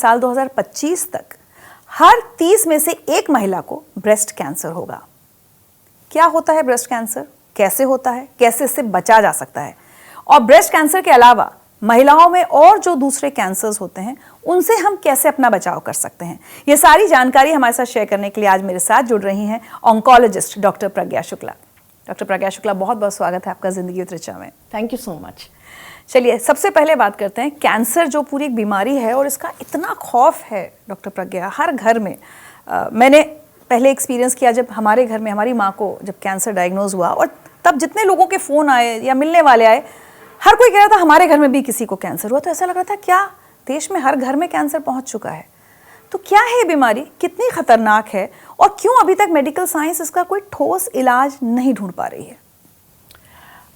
साल 2025 तक हर 30 में से एक महिला को ब्रेस्ट कैंसर होगा। क्या होता है ब्रेस्ट कैंसर, कैसे होता है, कैसे इससे बचा जा सकता है, और ब्रेस्ट कैंसर के अलावा महिलाओं में और जो दूसरे कैंसर्स होते हैं उनसे हम कैसे अपना बचाव कर सकते हैं, ये सारी जानकारी हमारे साथ शेयर करने के लिए आज मेरे साथ जुड़ रही हैं ऑन्कोलॉजिस्ट डॉक्टर प्रज्ञा शुक्ला। डॉक्टर प्रज्ञा शुक्ला, बहुत बहुत स्वागत है आपका जिंदगी विद रिचा में। Thank you so much. चलिए सबसे पहले बात करते हैं कैंसर जो पूरी एक बीमारी है और इसका इतना खौफ है डॉक्टर प्रज्ञा हर घर में। मैंने पहले एक्सपीरियंस किया जब हमारे घर में हमारी माँ को जब कैंसर डायग्नोज हुआ, और तब जितने लोगों के फ़ोन आए या मिलने वाले आए, हर कोई कह रहा था हमारे घर में भी किसी को कैंसर हुआ। तो ऐसा लग रहा था क्या देश में हर घर में कैंसर पहुंच चुका है। तो क्या है ये बीमारी, कितनी खतरनाक है, और क्यों अभी तक मेडिकल साइंस इसका कोई ठोस इलाज नहीं ढूंढ पा रही है?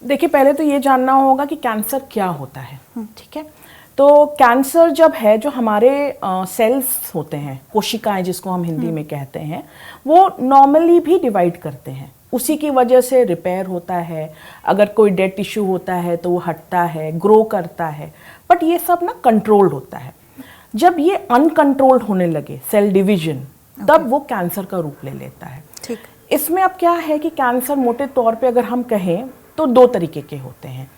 देखिए, पहले तो ये जानना होगा कि कैंसर क्या होता है। ठीक है, तो कैंसर जब है, जो हमारे सेल्स होते हैं, कोशिकाएं जिसको हम हिंदी में कहते हैं, वो नॉर्मली भी डिवाइड करते हैं। उसी की वजह से रिपेयर होता है, अगर कोई डेड टिश्यू होता है तो वो हटता है, ग्रो करता है, बट ये सब ना कंट्रोल्ड होता है। जब ये अनकंट्रोल्ड होने लगे सेल डिवीजन, तब वो कैंसर का रूप ले लेता है। ठीक। इसमें अब क्या है कि कैंसर मोटे तौर पे अगर हम कहें तो दो तरीके के होते हैं।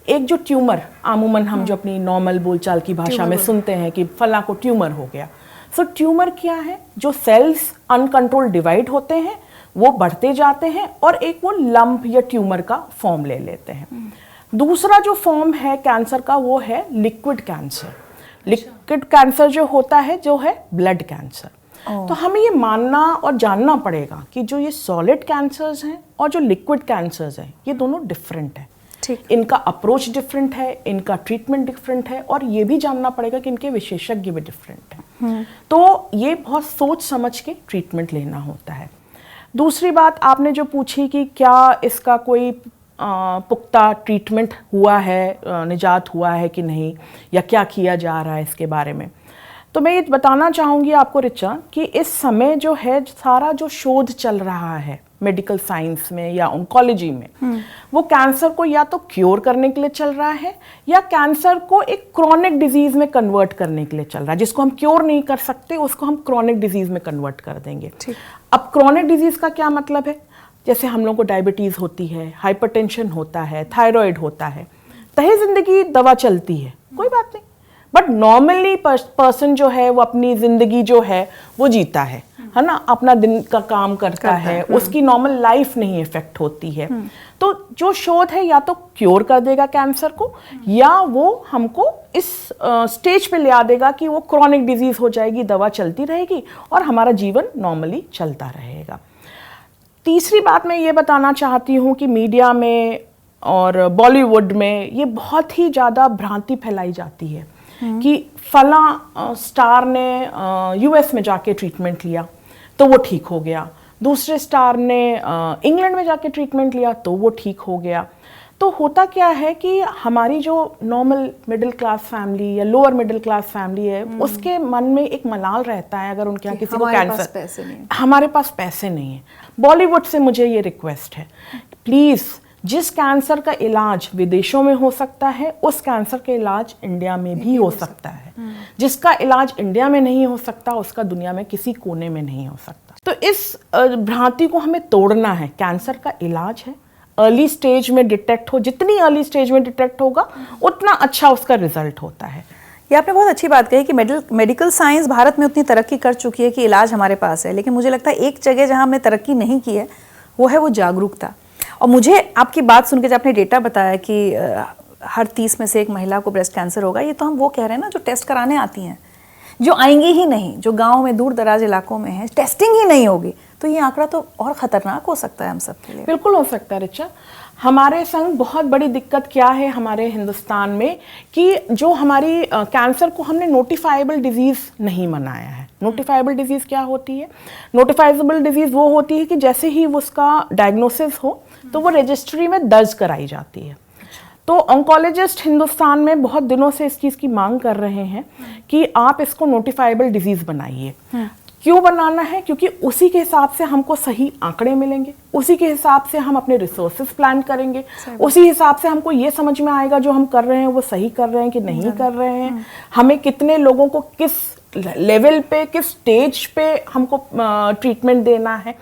एक जो ट्यूमर, आमूमन हम जो अपनी नॉर्मल बोलचाल की भाषा में सुनते हैं कि फला को ट्यूमर हो गया। सो ट्यूमर क्या है, जो सेल्स अनकंट्रोल डिवाइड होते हैं, वो बढ़ते जाते हैं और एक वो लंप या ट्यूमर का फॉर्म ले लेते हैं। दूसरा जो फॉर्म है कैंसर का, वो है लिक्विड कैंसर। लिक्विड कैंसर जो होता है, जो है ब्लड कैंसर। तो हमें ये मानना और जानना पड़ेगा कि जो ये सॉलिड कैंसर्स हैं और जो लिक्विड कैंसर्स हैं, ये दोनों डिफरेंट हैं। ठीक। इनका अप्रोच डिफरेंट है, इनका ट्रीटमेंट डिफरेंट है, और ये भी जानना पड़ेगा कि इनके विशेषज्ञ भी डिफरेंट हैं। तो ये बहुत सोच समझ के ट्रीटमेंट लेना होता है। दूसरी बात आपने जो पूछी कि क्या इसका कोई पुख्ता ट्रीटमेंट हुआ है, निजात हुआ है कि नहीं, या क्या किया जा रहा है इसके बारे में, तो मैं ये बताना चाहूँगी आपको रिचा कि इस समय जो है सारा जो शोध चल रहा है मेडिकल साइंस में या ऑन्कोलॉजी में, वो कैंसर को या तो क्योर करने के लिए चल रहा है या कैंसर को एक क्रॉनिक डिजीज में कन्वर्ट करने के लिए चल रहा है। जिसको हम क्योर नहीं कर सकते उसको हम क्रॉनिक डिजीज में कन्वर्ट कर देंगे। अब क्रॉनिक डिजीज का क्या मतलब है? जैसे हम लोगों को डायबिटीज होती है, हाइपरटेंशन होता है, थायराइड होता है, तहे जिंदगी दवा चलती है, कोई बात नहीं, बट नॉर्मली पर्सन जो है वो अपनी जिंदगी जो है वो जीता है ना, अपना दिन का काम करता है, उसकी नॉर्मल लाइफ नहीं इफेक्ट होती है। तो जो शोध है या तो क्योर कर देगा कैंसर को, या वो हमको इस स्टेज पे ले आ देगा कि वो क्रॉनिक डिजीज हो जाएगी, दवा चलती रहेगी और हमारा जीवन नॉर्मली चलता रहेगा। तीसरी बात मैं ये बताना चाहती हूँ कि मीडिया में और बॉलीवुड में ये बहुत ही ज़्यादा भ्रांति फैलाई जाती है कि फला स्टार ने यूएस में जाके ट्रीटमेंट लिया तो वो ठीक हो गया, दूसरे स्टार ने इंग्लैंड में जाके ट्रीटमेंट लिया तो वो ठीक हो गया। तो होता क्या है कि हमारी जो नॉर्मल मिडिल क्लास फैमिली या लोअर मिडिल क्लास फैमिली है, उसके मन में एक मलाल रहता है अगर उनके यहाँ किसी को कैंसर, हमारे पास पैसे नहीं है। बॉलीवुड से मुझे ये रिक्वेस्ट है, प्लीज़ जिस कैंसर का इलाज विदेशों में हो सकता है, उस कैंसर का इलाज इंडिया में भी हो सकता है। जिसका इलाज इंडिया में नहीं हो सकता, उसका दुनिया में किसी कोने में नहीं हो सकता। तो इस भ्रांति को हमें तोड़ना है। कैंसर का इलाज है, अर्ली स्टेज में डिटेक्ट हो, जितनी अर्ली स्टेज में डिटेक्ट होगा उतना अच्छा उसका रिजल्ट होता है। ये आपने बहुत अच्छी बात कही कि मेडिकल साइंस भारत में उतनी तरक्की कर चुकी है कि इलाज हमारे पास है, लेकिन मुझे लगता है एक जगह जहाँ हमने तरक्की नहीं की है वो है वो जागरूकता। और मुझे आपकी बात सुन के जब आपने डेटा बताया कि हर 30 में से एक महिला को ब्रेस्ट कैंसर होगा, ये तो हम वो कह रहे हैं ना जो टेस्ट कराने आती हैं, जो आएंगी ही नहीं, जो गांव में दूर दराज इलाकों में है, टेस्टिंग ही नहीं होगी। तो ये आंकड़ा तो और ख़तरनाक हो सकता है हम सब के लिए। बिल्कुल हो सकता है रिचा। हमारे संग बहुत बड़ी दिक्कत क्या है हमारे हिंदुस्तान में कि जो हमारी कैंसर को हमने नोटिफाइबल डिजीज़ नहीं मनाया है। नोटिफाइबल डिजीज़ क्या होती है? नोटिफाइबल डिजीज़ वो होती है कि जैसे ही उसका डायग्नोसिस हो तो वो रजिस्ट्री में दर्ज कराई जाती है। तो ऑन्कोलॉजिस्ट हिंदुस्तान में बहुत दिनों से इस चीज़ की मांग कर रहे हैं कि आप इसको नोटिफाइबल डिजीज़ बनाइए। क्यों बनाना है? क्योंकि उसी के हिसाब से हमको सही आंकड़े मिलेंगे, उसी के हिसाब से हम अपने रिसोर्सेज प्लान करेंगे, उसी हिसाब से हमको ये समझ में आएगा जो हम कर रहे हैं वो सही कर रहे हैं कि नहीं कर रहे हैं, हमें कितने लोगों को किस लेवल पे, किस स्टेज पे हमको ट्रीटमेंट देना है,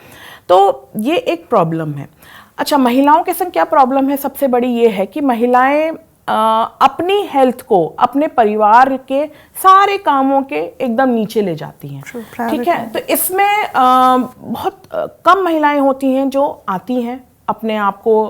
तो ये एक प्रॉब्लम है। अच्छा, महिलाओं के संग क्या प्रॉब्लम है? सबसे बड़ी ये है कि महिलाएं अपनी हेल्थ को अपने परिवार के सारे कामों के एकदम नीचे ले जाती हैं, ठीक है। तो इसमें बहुत कम महिलाएं होती हैं जो आती हैं अपने आप को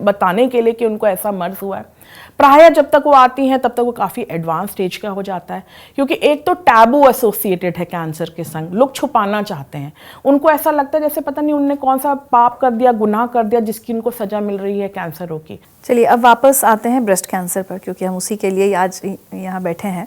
बताने के लिए कि उनको ऐसा मर्ज हुआ है। प्रायः जब तक वो आती हैं तब तक वो काफ़ी एडवांस स्टेज का हो जाता है, क्योंकि एक तो टैबू एसोसिएटेड है कैंसर के संग, लोग छुपाना चाहते हैं। उनको ऐसा लगता है जैसे पता नहीं उनने कौन सा पाप कर दिया, गुनाह कर दिया, जिसकी उनको सजा मिल रही है कैंसरों की। चलिए अब वापस आते हैं ब्रेस्ट कैंसर पर, क्योंकि हम उसी के लिए आज यहाँ बैठे हैं।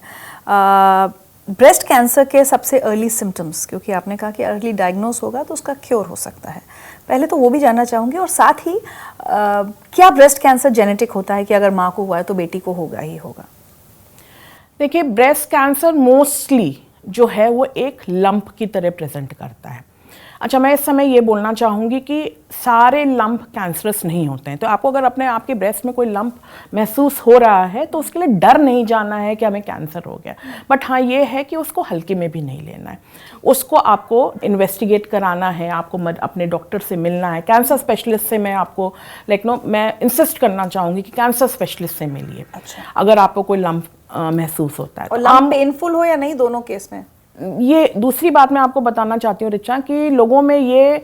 ब्रेस्ट कैंसर के सबसे अर्ली सिम्टम्स, क्योंकि आपने कहा कि अर्ली डायग्नोस होगा तो उसका क्योर हो सकता है, पहले तो वो भी जानना चाहूँगी। और साथ ही क्या ब्रेस्ट कैंसर जेनेटिक होता है कि अगर माँ को हुआ है तो बेटी को होगा ही होगा? देखिए, ब्रेस्ट कैंसर मोस्टली जो है वो एक लंप की तरह प्रेजेंट करता है। अच्छा, मैं इस समय ये बोलना चाहूँगी कि सारे लंप कैंसरस नहीं होते हैं। तो आपको अगर अपने आपके ब्रेस्ट में कोई लंप महसूस हो रहा है तो उसके लिए डर नहीं जाना है कि हमें कैंसर हो गया, बट हाँ ये है कि उसको हल्के में भी नहीं लेना है। उसको आपको इन्वेस्टिगेट कराना है, आपको अपने डॉक्टर से मिलना है। कैंसर स्पेशलिस्ट से मैं आपको मैं इंसिस्ट करना चाहूँगी कि कैंसर स्पेशलिस्ट से मिलिए। अच्छा। अगर आपको कोई लंप महसूस होता है। और लंप पेनफुल हो या नहीं, दोनों केस में? ये दूसरी बात मैं आपको बताना चाहती हूँ रिचा, कि लोगों में ये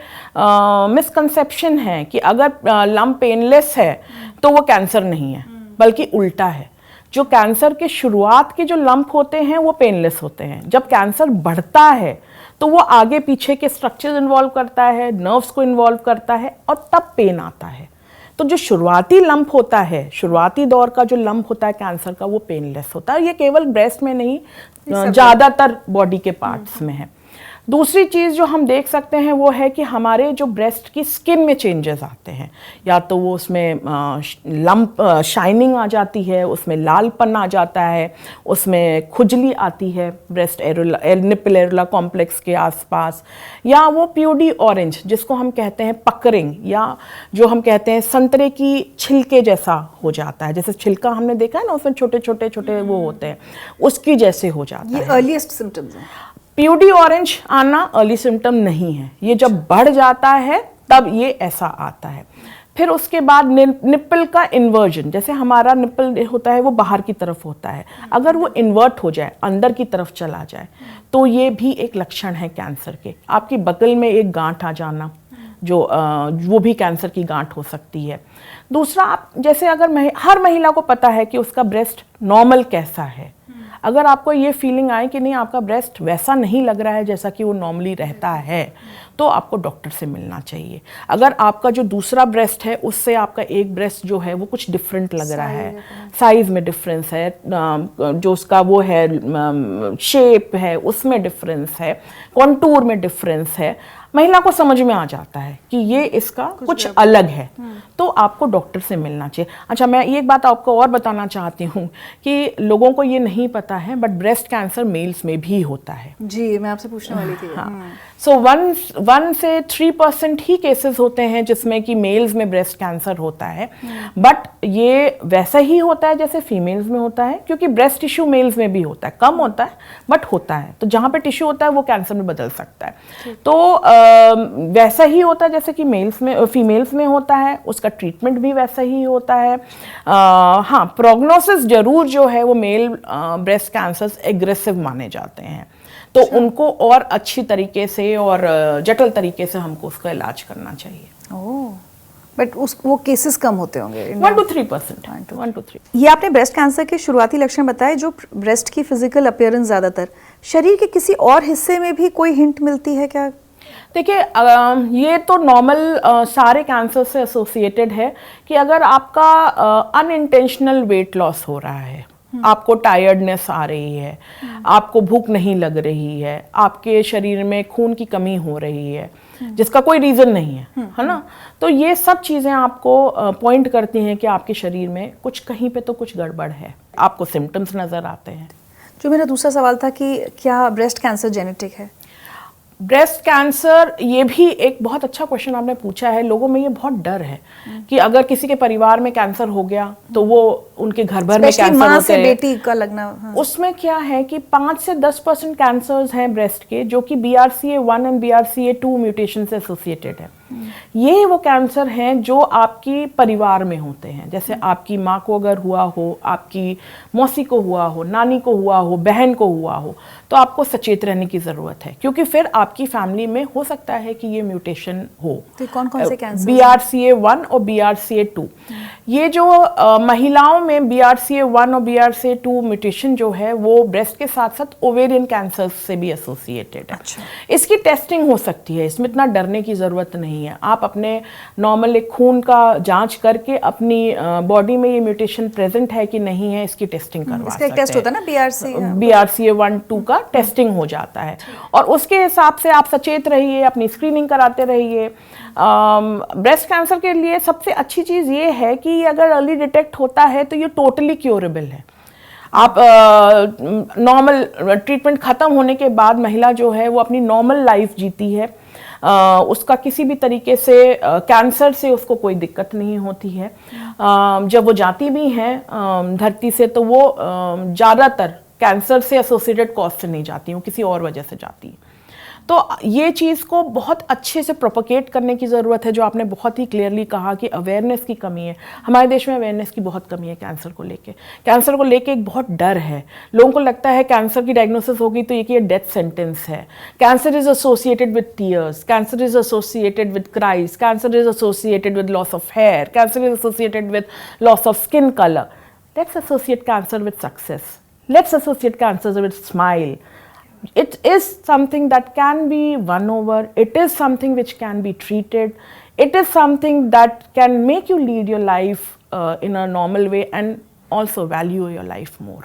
मिसकंसेप्शन है कि अगर लंप पेनलेस है तो वो कैंसर नहीं है, बल्कि उल्टा है। जो कैंसर के शुरुआत के जो लंप होते हैं वो पेनलेस होते हैं। जब कैंसर बढ़ता है तो वो आगे पीछे के स्ट्रक्चर्स इन्वॉल्व करता है, नर्व्स को इन्वॉल्व करता है, और तब पेन आता है। तो जो शुरुआती लंप होता है, शुरुआती दौर का जो लंप होता है कैंसर का, वो पेनलेस होता है। ये केवल ब्रेस्ट में नहीं, ज़्यादातर बॉडी के पार्ट्स में है। दूसरी चीज़ जो हम देख सकते हैं वो है कि हमारे जो ब्रेस्ट की स्किन में चेंजेस आते हैं, या तो वो उसमें लंप शाइनिंग आ जाती है, उसमें लालपन आ जाता है, उसमें खुजली आती है ब्रेस्ट निप्पल एरुला कॉम्प्लेक्स के आसपास, या वो प्यूडी ऑरेंज जिसको हम कहते हैं पकरिंग, या जो हम कहते हैं संतरे की छिलके जैसा हो जाता है। जैसे छिलका हमने देखा है ना, उसमें छोटे छोटे छोटे वो होते हैं, उसकी जैसे हो जाता है। ये अर्लीस्ट सिम्टम्स हैं। प्यूडी ऑरेंज आना अर्ली सिम्टम नहीं है, ये जब बढ़ जाता है तब ये ऐसा आता है। फिर उसके बाद निप्पल का इन्वर्जन, जैसे हमारा निप्पल होता है वो बाहर की तरफ होता है, अगर वो इन्वर्ट हो जाए, अंदर की तरफ चला जाए, तो ये भी एक लक्षण है कैंसर के। आपकी बगल में एक गांठ आ जाना, जो वो भी कैंसर की गांठ हो सकती है। दूसरा, आप जैसे अगर हर महिला को पता है कि उसका ब्रेस्ट नॉर्मल कैसा है, अगर आपको ये फीलिंग आए कि नहीं आपका ब्रेस्ट वैसा नहीं लग रहा है जैसा कि वो नॉर्मली रहता है, तो आपको डॉक्टर से मिलना चाहिए। अगर आपका जो दूसरा ब्रेस्ट है उससे आपका एक ब्रेस्ट जो है वो कुछ डिफरेंट लग रहा है, साइज में डिफरेंस है, जो उसका वो है शेप है उसमें डिफरेंस है, कॉन्टूर में डिफरेंस है, महिला को समझ में आ जाता है कि ये इसका कुछ अलग है, तो आपको डॉक्टर से मिलना चाहिए। अच्छा, मैं ये एक बात आपको और बताना चाहती हूँ कि लोगों को ये नहीं पता है, बट ब्रेस्ट कैंसर मेल्स में भी होता है। जी, मैं आपसे पूछने वाली थी। हाँ, सो 1 से 3% ही केसेस होते हैं जिसमें कि मेल्स में ब्रेस्ट कैंसर होता है, बट ये वैसा ही होता है जैसे फीमेल्स में होता है, क्योंकि ब्रेस्ट टिश्यू मेल्स में भी होता है, कम होता है बट होता है। तो जहाँ पे टिश्यू होता है वो कैंसर में बदल सकता है। तो वैसा ही होता है जैसे कि मेल्स में फीमेल्स में होता है, उसका ट्रीटमेंट भी वैसा ही होता है। हाँ, प्रोग्नोसिस जरूर जो है वो मेल ब्रेस्ट कैंसर एग्रेसिव माने जाते हैं, तो उनको और अच्छी तरीके से और जटिल तरीके से हमको उसका इलाज करना चाहिए। ओह, बट वो केसेस कम होते होंगे। 1 to 3%। 1 to 3। ये आपने ब्रेस्ट कैंसर के शुरुआती लक्षण बताए, जो ब्रेस्ट की फिजिकल अपीयरेंस ज़्यादातर, शरीर के किसी और हिस्से में भी कोई हिंट मिलती है क्या? देखिए, ये तो नॉर्मल सारे कैंसर से एसोसिएटेड है कि अगर आपका अनइंटेंशनल वेट लॉस हो रहा है, आपको टायर्डनेस आ रही है, आपको भूख नहीं लग रही है, आपके शरीर में खून की कमी हो रही है जिसका कोई रीज़न नहीं है ना, तो ये सब चीज़ें आपको पॉइंट करती हैं कि आपके शरीर में कुछ कहीं पे तो कुछ गड़बड़ है, आपको सिम्टम्स नज़र आते हैं। जो मेरा दूसरा सवाल था कि क्या ब्रेस्ट कैंसर जेनेटिक है? ब्रेस्ट कैंसर, ये भी एक बहुत अच्छा क्वेश्चन आपने पूछा है। लोगों में ये बहुत डर है कि अगर किसी के परिवार में कैंसर हो गया तो वो उनके घर भर में Especially कैंसर माँ होते से हैं। बेटी का लगना, हाँ। उसमें क्या है कि 5 से 10% कैंसर्स हैं ब्रेस्ट के जो कि BRCA1 एंड BRCA2 म्यूटेशन से एसोसिएटेड है। ये वो कैंसर हैं जो आपकी परिवार में होते हैं, जैसे आपकी माँ को अगर हुआ हो, आपकी मौसी को हुआ हो, नानी को हुआ हो, बहन को हुआ हो, तो आपको सचेत रहने की ज़रूरत है, क्योंकि फिर आपकी फैमिली में हो सकता है कि ये म्यूटेशन हो। तो कौन कौन से कैंसर? BRCA1 और BRCA2। ये जो महिलाओं में BRCA1 और BRCA2 म्यूटेशन जो है वो ब्रेस्ट के साथ साथ ओवेरियन कैंसर से भी एसोसिएटेड है। अच्छा। इसकी टेस्टिंग हो सकती है, इसमें इतना डरने की ज़रूरत नहीं है। आप अपने नॉर्मल एक खून का जांच करके अपनी बॉडी में ये म्यूटेशन प्रेजेंट है कि नहीं है, इसकी टेस्टिंग करवा सकते हैं। इसका एक टेस्ट होता है ना, BRCA1-2 का टेस्टिंग हो जाता है, और उसके हिसाब से आप सचेत रहिए, अपनी स्क्रीनिंग कराते रहिए। ब्रेस्ट कैंसर के लिए सबसे अच्छी चीज़ ये है कि अगर अर्ली डिटेक्ट होता है तो ये टोटली क्योरेबल है। आप नॉर्मल ट्रीटमेंट ख़त्म होने के बाद महिला जो है वो अपनी नॉर्मल लाइफ जीती है। उसका किसी भी तरीके से कैंसर से उसको कोई दिक्कत नहीं होती है। जब वो जाती भी हैं धरती से तो वो ज़्यादातर कैंसर से एसोसिएटेड कॉज से नहीं जाती, वो किसी और वजह से जाती है। तो ये चीज़ को बहुत अच्छे से प्रोपोगेट करने की ज़रूरत है, जो आपने बहुत ही क्लियरली कहा कि अवेयरनेस की कमी है। हमारे देश में अवेयरनेस की बहुत कमी है कैंसर को लेके। कैंसर को लेके एक बहुत डर है, लोगों को लगता है कैंसर की डायग्नोसिस होगी तो ये डेथ सेंटेंस है। Cancer is associated with tears, cancer is associated with cries, cancer is associated with loss of hair, cancer is associated with loss of skin colour. Let's associate cancer with success, let's associate cancer with smile. It is something that can be won over. It is something which can be treated. It is something that can make you lead your life in a normal way and also value your life more.